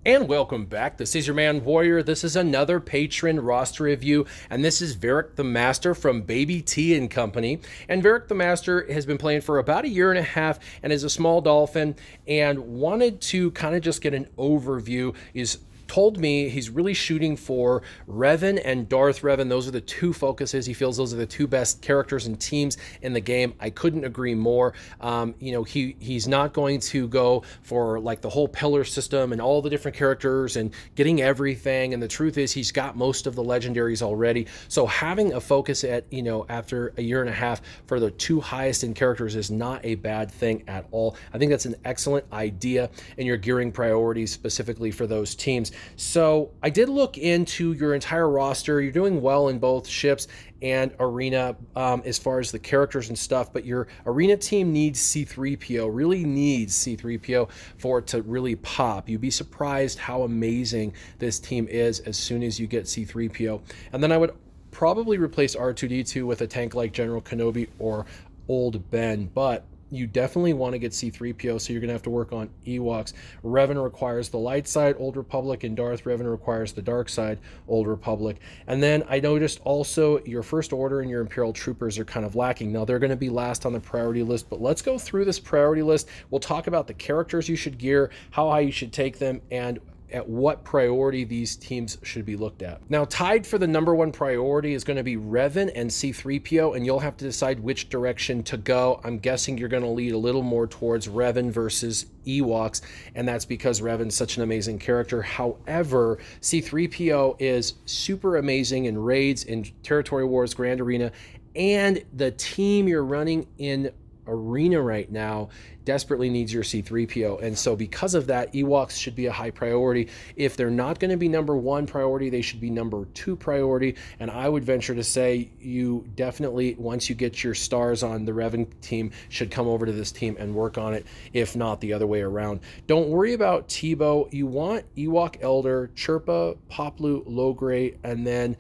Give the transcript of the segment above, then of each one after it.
And welcome back. This is your man Warrior. This is another patron roster review, and this is Veric the Master from Baby T and Company. And Veric the Master has been playing for about a year and a half and is a small dolphin, and wanted to kind of just get an overview. Is told me he's really shooting for Revan and Darth Revan. Those are the two focuses. He feels those are the two best characters and teams in the game. I couldn't agree more. You know, he's not going to go for like the whole pillar system and all the different characters and getting everything. And the truth is he's got most of the legendaries already. So having a focus at, you know, after a year and a half for the two highest end characters is not a bad thing at all. I think that's an excellent idea, and you're gearing priorities specifically for those teams. So I did look into your entire roster. You're doing well in both ships and arena as far as the characters and stuff, but your arena team needs C-3PO, really needs C-3PO for it to really pop. You'd be surprised how amazing this team is as soon as you get C-3PO. And then I would probably replace R2-D2 with a tank like General Kenobi or Old Ben, but you definitely want to get C-3PO, so you're going to have to work on Ewoks. Revan requires the light side, Old Republic, and Darth Revan requires the dark side, Old Republic. And then I noticed also your First Order and your Imperial Troopers are kind of lacking. Now, they're going to be last on the priority list, but let's go through this priority list. We'll talk about the characters you should gear, how high you should take them, and at what priority these teams should be looked at. Now, tied for the #1 priority is going to be Revan and C-3PO, and you'll have to decide which direction to go. I'm guessing you're going to lead a little more towards Revan versus Ewoks, and that's because Revan's such an amazing character. However, C-3PO is super amazing in raids, in Territory Wars, Grand Arena, and the team you're running in arena right now desperately needs your C-3PO, and so because of that, Ewoks should be a high priority. If they're not going to be #1 priority, they should be #2 priority, and I would venture to say you definitely, once you get your stars on the Revan team, should come over to this team and work on it, if not the other way around. Don't worry about Tebow. You want Ewok Elder, Chirpa, Poplu, Logray, and then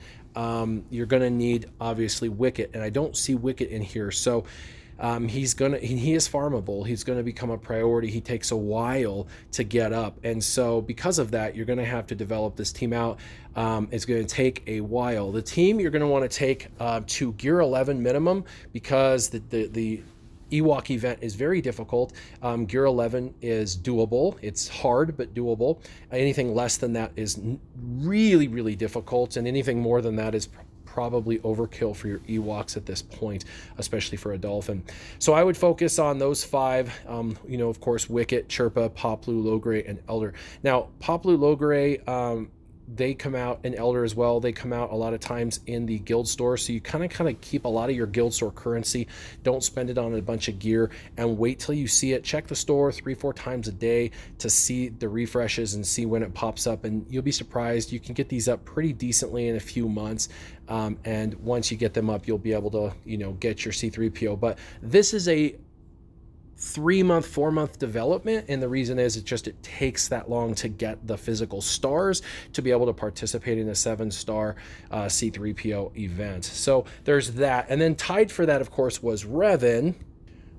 you're going to need obviously Wicket, and I don't see Wicket in here, so he is farmable. He's going to become a priority. He takes a while to get up, and so because of that, you're going to have to develop this team out. It's going to take a while. The team you're going to want to take to gear 11 minimum, because the Ewok event is very difficult. Gear 11 is doable. It's hard, but doable. Anything less than that is really, really difficult, and anything more than that is probably overkill for your Ewoks at this point, especially for a dolphin. So I would focus on those 5, you know, of course, Wicket, Chirpa, Poplu, Logray, and Elder. Now, Poplu, Logray, they come out, and Elder as well, they come out a lot of times in the guild store, so you kind of keep a lot of your guild store currency. Don't spend it on a bunch of gear, and wait till you see it. Check the store 3-4 times a day to see the refreshes and see when it pops up, and you'll be surprised. You can get these up pretty decently in a few months, and once you get them up, you'll be able to, you know, get your C-3PO. But this is a 3-month, 4-month development, and the reason is it takes that long to get the physical stars to be able to participate in a 7-star C-3PO event. So there's that, and then tied for that, of course, was Revan,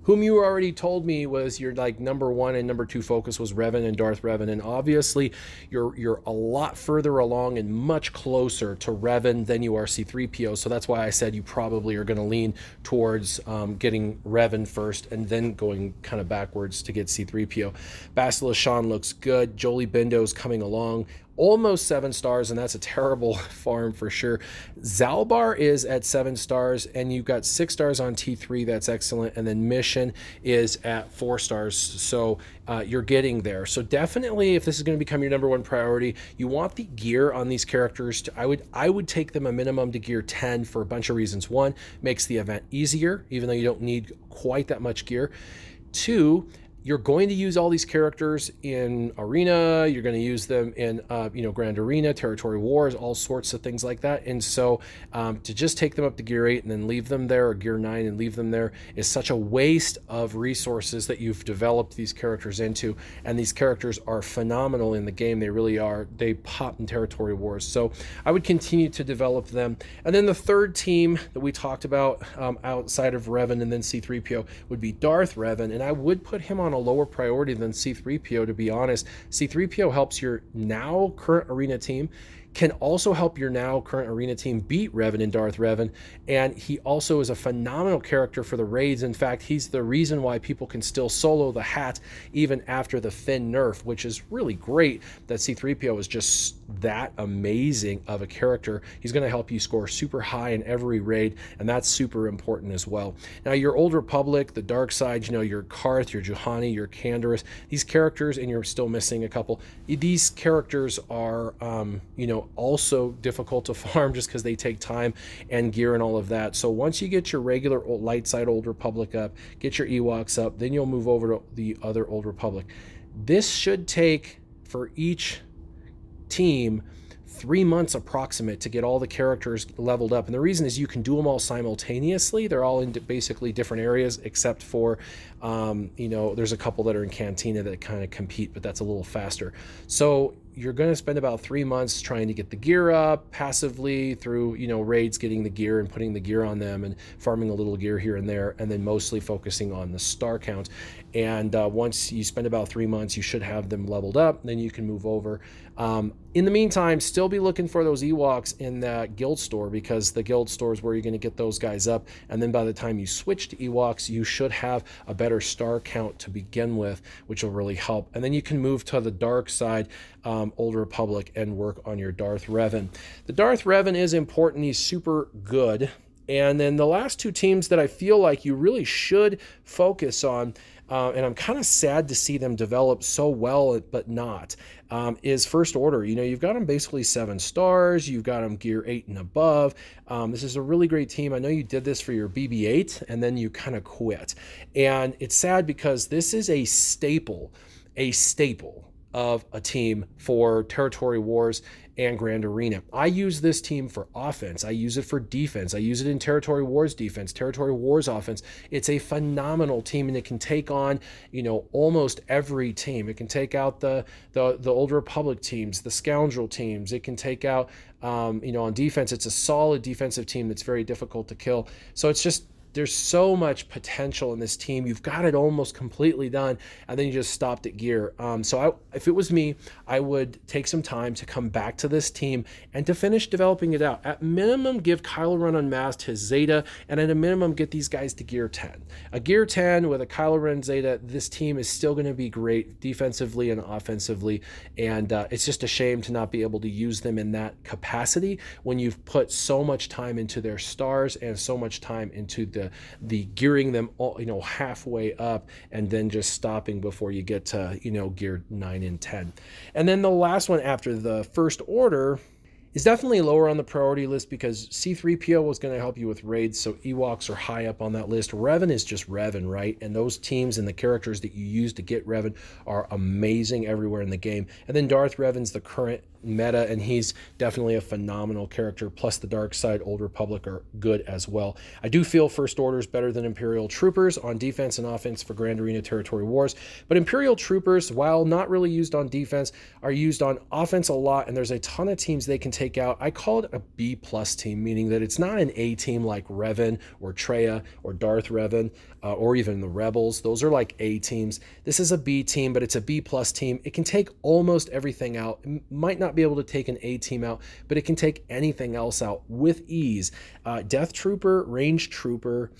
whom you already told me was your like #1 and #2 focus was Revan and Darth Revan, and obviously you're a lot further along and much closer to Revan than you are C-3PO, so that's why I said you probably are going to lean towards getting Revan first and then going kind of backwards to get C-3PO. Basilisk Shan looks good. Jolie Bindo's coming along. Almost 7 stars, and that's a terrible farm for sure. Zalbar is at 7 stars, and you've got 6 stars on T3. That's excellent. And then Mission is at 4 stars, so you're getting there. So definitely, if this is going to become your #1 priority, you want the gear on these characters to, I would take them a minimum to gear 10 for a bunch of reasons. 1, makes the event easier, even though you don't need quite that much gear. 2, you're going to use all these characters in arena. You're going to use them in, you know, Grand Arena, Territory Wars, all sorts of things like that. And so to just take them up to Gear 8 and then leave them there, or Gear 9 and leave them there, is such a waste of resources that you've developed these characters into. And these characters are phenomenal in the game. They really are. They pop in Territory Wars. So I would continue to develop them. And then the third team that we talked about outside of Revan and then C-3PO would be Darth Revan. And I would put him on a lower priority than C-3PO, to be honest. C-3PO helps your now current arena team, can also help your now current arena team beat Revan and Darth Revan, and he also is a phenomenal character for the raids. In fact, he's the reason why people can still solo the hat even after the Finn nerf, which is really great that C-3PO is just that amazing of a character. He's going to help you score super high in every raid, and that's super important as well. Now, your Old Republic, the dark side, you know, your Karth, your Juhani, your Canderous, these characters, and you're still missing a couple, these characters are, you know, also difficult to farm just because they take time and gear and all of that. So once you get your regular light side Old Republic up, get your Ewoks up, then you'll move over to the other Old Republic. This should take, for each team, 3 months approximate to get all the characters leveled up. And the reason is you can do them all simultaneously. They're all in basically different areas, except for, you know, there's a couple that are in Cantina that kind of compete, but that's a little faster. So you're going to spend about 3 months trying to get the gear up passively through, you know, raids, getting the gear and putting the gear on them and farming a little gear here and there, and then mostly focusing on the star count. And once you spend about 3 months, you should have them leveled up. Then you can move over. In the meantime, still be looking for those Ewoks in that guild store, because the guild store is where you're going to get those guys up. And then by the time you switch to Ewoks, you should have a better star count to begin with, which will really help. And then you can move to the dark side, Old Republic, and work on your Darth Revan. The Darth Revan is important. He's super good. And then the last two teams that I feel like you really should focus on, and I'm kind of sad to see them develop so well but not, is First Order. You know, you've got them basically 7 stars, you've got them gear 8 and above. This is a really great team. I know you did this for your BB-8 and then you kind of quit, and it's sad because this is a staple of a team for Territory Wars and Grand Arena. I use this team for offense. I use it for defense. I use it in Territory Wars defense, Territory Wars offense. It's a phenomenal team, and it can take on, you know, almost every team. It can take out the Old Republic teams, the Scoundrel teams. It can take out, you know, on defense, it's a solid defensive team that's very difficult to kill. So it's just, there's so much potential in this team. You've got it almost completely done, and then you just stopped at gear. So if it was me, I would take some time to come back to this team and to finish developing it out. At minimum, give Kylo Ren Unmasked his Zeta, and at a minimum, get these guys to gear 10. A gear 10 with a Kylo Ren Zeta, this team is still going to be great defensively and offensively, and it's just a shame to not be able to use them in that capacity when you've put so much time into their stars and so much time into the gearing them all, you know, halfway up, and then just stopping before you get to, you know, gear 9 and 10. And then the last one after the First Order is definitely lower on the priority list because C-3PO was going to help you with raids, so Ewoks are high up on that list. Revan is just Revan, right? And those teams and the characters that you use to get Revan are amazing everywhere in the game. And then Darth Revan's the current meta, and he's definitely a phenomenal character, plus the dark side Old Republic are good as well. I do feel First Order is better than Imperial Troopers on defense and offense for Grand Arena Territory Wars, but Imperial Troopers, while not really used on defense, are used on offense a lot, and there's a ton of teams they can take out. I call it a B+ team, meaning that it's not an A team like Revan or Traya or Darth Revan or even the Rebels. Those are like A teams. This is a B team, but it's a B+ team. It can take almost everything out. It might not be able to take an A team out, but it can take anything else out with ease. Death Trooper, Range Trooper,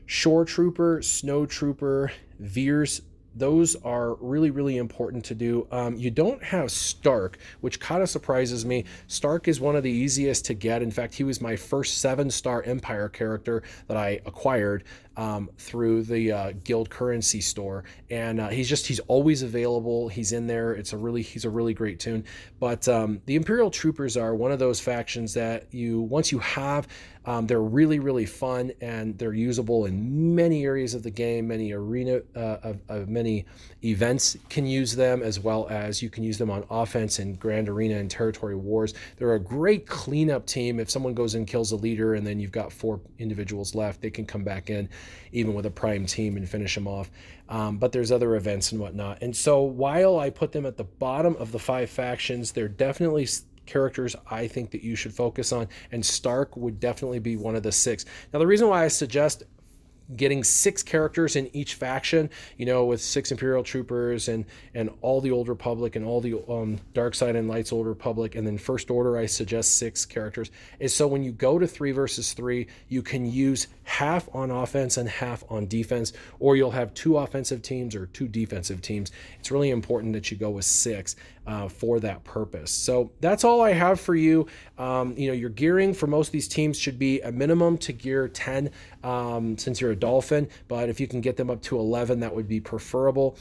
Shore Trooper, Snow Trooper, Veers, those are really, really important to do. You don't have Stark, which kind of surprises me. Stark is one of the easiest to get. In fact, he was my first 7-star Empire character that I acquired through the guild currency store, and he's always available. He's in there. He's a really great tune. But the Imperial Troopers are one of those factions that once you have, they're really, really fun, and they're usable in many areas of the game. Many arena many events can use them, as well as you can use them on offense in Grand Arena and Territory Wars. They're a great cleanup team. If someone goes and kills a leader and then you've got 4 individuals left, they can come back in even with a prime team and finish them off. But there's other events and whatnot. And so while I put them at the bottom of the 5 factions, they're definitely characters I think that you should focus on, and Stark would definitely be one of the 6. Now, the reason why I suggest getting 6 characters in each faction, you know, with 6 Imperial troopers and all the Old Republic and all the Dark Side and Lights Old Republic, and then First Order I suggest 6 characters, is so when you go to 3 versus 3, you can use half on offense and half on defense, or you'll have 2 offensive teams or 2 defensive teams. It's really important that you go with 6 for that purpose. So that's all I have for you. You know, your gearing for most of these teams should be a minimum to gear 10 since you're a Dolphin, but if you can get them up to 11, that would be preferable.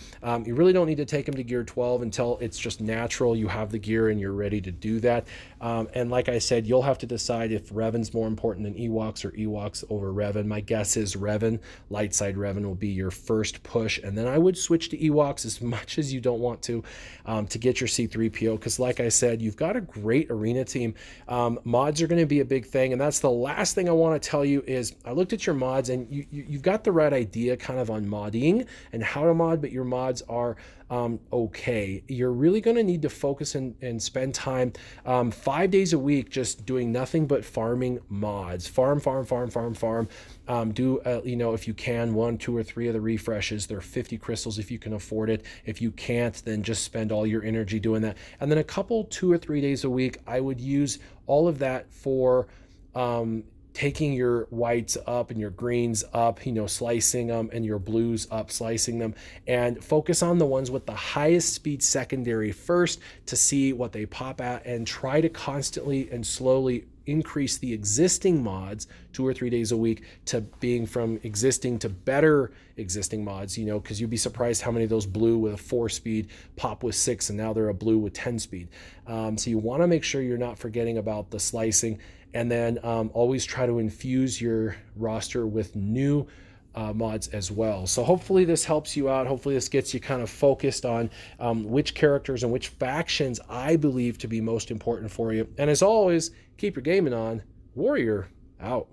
You really don't need to take them to gear 12 until it's just natural. You have the gear and you're ready to do that. And like I said, you'll have to decide if Revan's more important than Ewoks or Ewoks over Revan. My guess is Revan, light side Revan, will be your first push, and then I would switch to Ewoks as much as you don't want to get your C-3PO, because like I said, you've got a great arena team. Mods are going to be a big thing, and that's the last thing I want to tell you is I looked at your mods, and you've got the right idea kind of on modding and how to mod, but your mods are okay. You're really going to need to focus and spend time 5 days a week just doing nothing but farming mods. Farm. Do you know, if you can, 1, 2, or 3 of the refreshes. They're 50 crystals if you can afford it. If you can't, then just spend all your energy doing that. And then a couple 2 or 3 days a week, I would use all of that for taking your whites up and your greens up, you know, slicing them, and your blues up, slicing them, and focus on the ones with the highest speed secondary first to see what they pop at, and try to constantly and slowly increase the existing mods 2 or 3 days a week to being from existing to better existing mods, you know, because you'd be surprised how many of those blue with a 4 speed pop with 6, and now they're a blue with 10 speed. So you want to make sure you're not forgetting about the slicing, and then always try to infuse your roster with new mods as well. So hopefully this helps you out. Hopefully this gets you kind of focused on which characters and which factions I believe to be most important for you. And as always, keep your gaming on. Warrior out.